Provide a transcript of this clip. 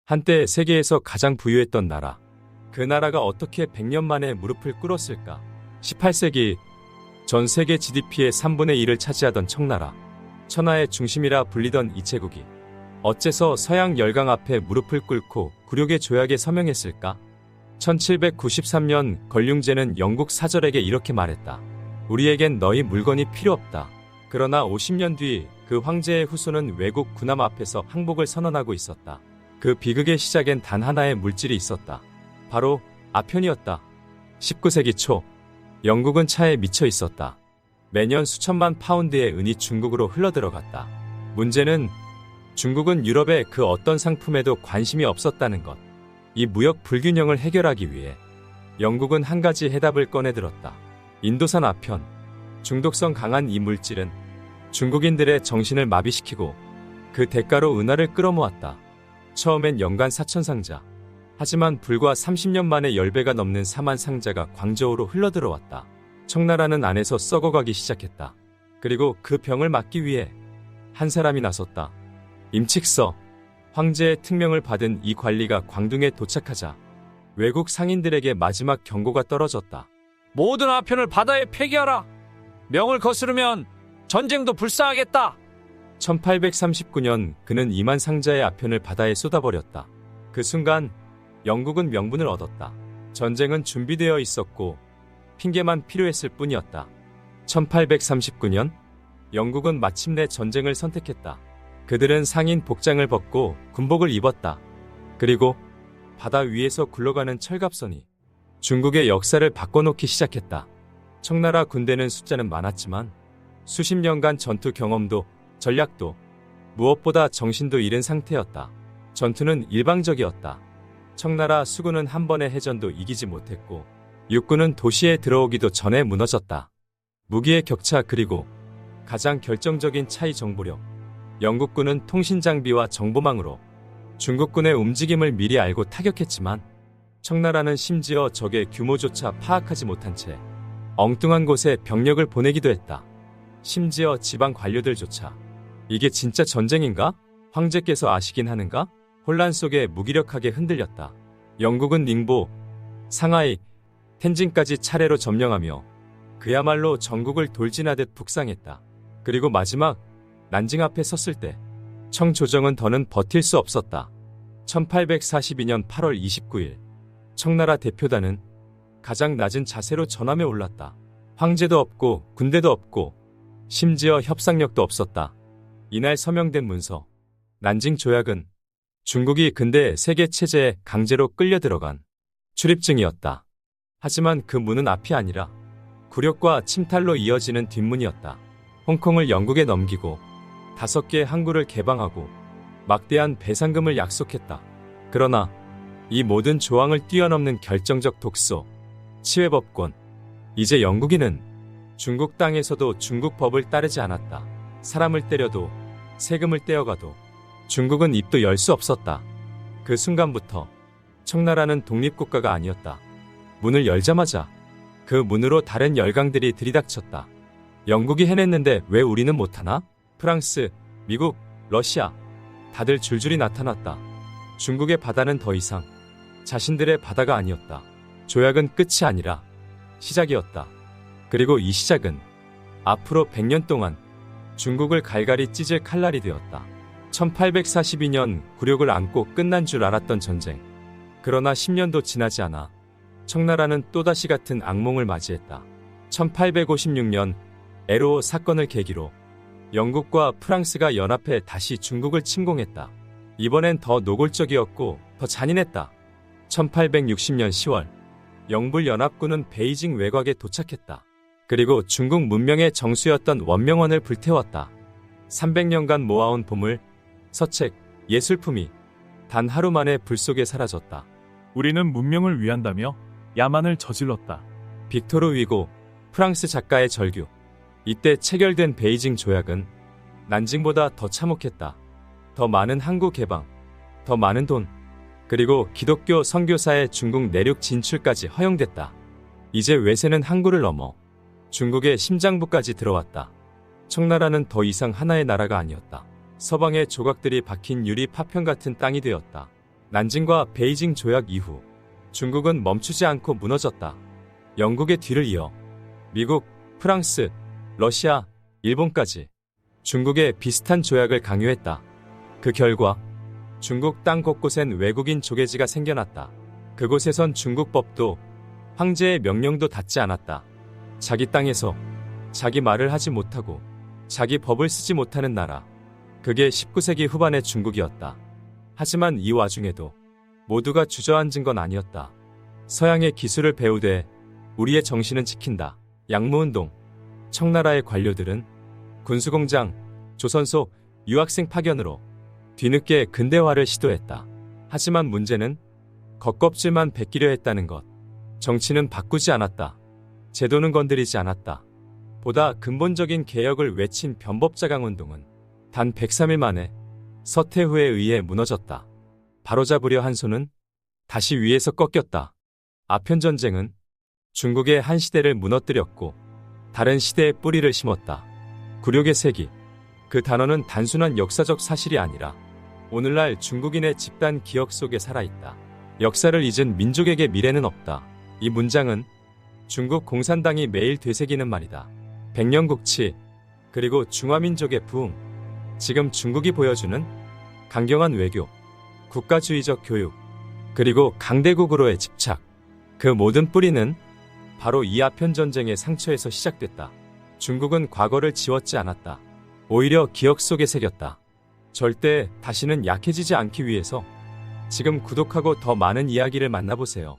한때 세계에서 가장 부유했던 나라. 그 나라가 어떻게 100년 만에 무릎을 꿇었을까? 18세기 전 세계 GDP의 3분의 1을 차지하던 청나라. 천하의 중심이라 불리던 이 제국이 어째서 서양 열강 앞에 무릎을 꿇고 굴욕의 조약에 서명했을까? 1793년 걸륭제는 영국 사절에게 이렇게 말했다. 우리에겐 너희 물건이 필요 없다. 그러나 50년 뒤 그 황제의 후손은 외국 군함 앞에서 항복을 선언하고 있었다. 그 비극의 시작엔 단 하나의 물질이 있었다. 바로 아편이었다. 19세기 초 영국은 차에 미쳐 있었다. 매년 수천만 파운드의 은이 중국으로 흘러들어갔다. 문제는 중국은 유럽의 그 어떤 상품에도 관심이 없었다는 것. 이 무역 불균형을 해결하기 위해 영국은 한 가지 해답을 꺼내들었다. 인도산 아편. 중독성 강한 이 물질은 중국인들의 정신을 마비시키고 그 대가로 은하를 끌어모았다. 처음엔 연간 4,000상자. 하지만 불과 30년 만에 10배가 넘는 4만 상자가 광저우로 흘러들어왔다. 청나라는 안에서 썩어가기 시작했다. 그리고 그 병을 막기 위해 한 사람이 나섰다. 임칙서. 황제의 특명을 받은 이 관리가 광둥에 도착하자 외국 상인들에게 마지막 경고가 떨어졌다. 모든 아편을 바다에 폐기하라. 명을 거스르면 전쟁도 불사하겠다. 1839년 그는 2만 상자의 아편을 바다에 쏟아버렸다. 그 순간 영국은 명분을 얻었다. 전쟁은 준비되어 있었고 핑계만 필요했을 뿐이었다. 1839년 영국은 마침내 전쟁을 선택했다. 그들은 상인 복장을 벗고 군복을 입었다. 그리고 바다 위에서 굴러가는 철갑선이 중국의 역사를 바꿔놓기 시작했다. 청나라 군대는 숫자는 많았지만 수십 년간 전투 경험도 전략도 무엇보다 정신도 잃은 상태였다. 전투는 일방적이었다. 청나라 수군은 한 번의 해전도 이기지 못했고 육군은 도시에 들어오기도 전에 무너졌다. 무기의 격차 그리고 가장 결정적인 차이 정보력. 영국군은 통신장비와 정보망으로 중국군의 움직임을 미리 알고 타격했지만 청나라는 심지어 적의 규모조차 파악하지 못한 채 엉뚱한 곳에 병력을 보내기도 했다. 심지어 지방 관료들조차 이게 진짜 전쟁인가? 황제께서 아시긴 하는가? 혼란 속에 무기력하게 흔들렸다. 영국은 닝보, 상하이, 텐진까지 차례로 점령하며 그야말로 전국을 돌진하듯 북상했다. 그리고 마지막 난징 앞에 섰을 때 청조정은 더는 버틸 수 없었다. 1842년 8월 29일 청나라 대표단은 가장 낮은 자세로 전함에 올랐다. 황제도 없고 군대도 없고 심지어 협상력도 없었다. 이날 서명된 문서 난징 조약은 중국이 근대 세계 체제에 강제로 끌려 들어간 출입증이었다. 하지만 그 문은 앞이 아니라 굴욕과 침탈로 이어지는 뒷문이었다. 홍콩을 영국에 넘기고 5개의 항구를 개방하고 막대한 배상금을 약속했다. 그러나 이 모든 조항을 뛰어넘는 결정적 독소, 치외법권. 이제 영국인은 중국 땅에서도 중국 법을 따르지 않았다. 사람을 때려도 세금을 떼어가도 중국은 입도 열 수 없었다. 그 순간부터 청나라는 독립국가가 아니었다. 문을 열자마자 그 문으로 다른 열강들이 들이닥쳤다. 영국이 해냈는데 왜 우리는 못하나? 프랑스, 미국, 러시아 다들 줄줄이 나타났다. 중국의 바다는 더 이상 자신들의 바다가 아니었다. 조약은 끝이 아니라 시작이었다. 그리고 이 시작은 앞으로 100년 동안 중국을 갈갈이 찢을 칼날이 되었다. 1842년 굴욕을 안고 끝난 줄 알았던 전쟁. 그러나 10년도 지나지 않아 청나라는 또다시 같은 악몽을 맞이했다. 1856년 에로 사건을 계기로 영국과 프랑스가 연합해 다시 중국을 침공했다. 이번엔 더 노골적이었고 더 잔인했다. 1860년 10월 영불연합군은 베이징 외곽에 도착했다. 그리고 중국 문명의 정수였던 원명원을 불태웠다. 300년간 모아온 보물, 서책, 예술품이 단 하루 만에 불 속에 사라졌다. 우리는 문명을 위한다며 야만을 저질렀다. 빅토르 위고, 프랑스 작가의 절규. 이때 체결된 베이징 조약은 난징보다 더 참혹했다. 더 많은 항구 개방, 더 많은 돈, 그리고 기독교 선교사의 중국 내륙 진출까지 허용됐다. 이제 외세는 항구를 넘어 중국의 심장부까지 들어왔다. 청나라는 더 이상 하나의 나라가 아니었다. 서방의 조각들이 박힌 유리 파편 같은 땅이 되었다. 난징과 베이징 조약 이후 중국은 멈추지 않고 무너졌다. 영국의 뒤를 이어 미국, 프랑스, 러시아, 일본까지 중국에 비슷한 조약을 강요했다. 그 결과 중국 땅 곳곳엔 외국인 조계지가 생겨났다. 그곳에선 중국 법도 황제의 명령도 닿지 않았다. 자기 땅에서 자기 말을 하지 못하고 자기 법을 쓰지 못하는 나라. 그게 19세기 후반의 중국이었다. 하지만 이 와중에도 모두가 주저앉은 건 아니었다. 서양의 기술을 배우되 우리의 정신은 지킨다. 양무운동, 청나라의 관료들은 군수공장, 조선소, 유학생 파견으로 뒤늦게 근대화를 시도했다. 하지만 문제는 겉껍질만 벗기려 했다는 것. 정치는 바꾸지 않았다. 제도는 건드리지 않았다. 보다 근본적인 개혁을 외친 변법자강운동은 단 103일 만에 서태후에 의해 무너졌다. 바로잡으려 한 손은 다시 위에서 꺾였다. 아편전쟁은 중국의 한 시대를 무너뜨렸고 다른 시대의 뿌리를 심었다. 굴욕의 세기. 그 단어는 단순한 역사적 사실이 아니라 오늘날 중국인의 집단 기억 속에 살아있다. 역사를 잊은 민족에게 미래는 없다. 이 문장은 중국 공산당이 매일 되새기는 말이다. 백년국치, 그리고 중화민족의 부흥. 지금 중국이 보여주는 강경한 외교, 국가주의적 교육, 그리고 강대국으로의 집착. 그 모든 뿌리는 바로 이 아편전쟁의 상처에서 시작됐다. 중국은 과거를 지웠지 않았다. 오히려 기억 속에 새겼다. 절대 다시는 약해지지 않기 위해서 지금 구독하고 더 많은 이야기를 만나보세요.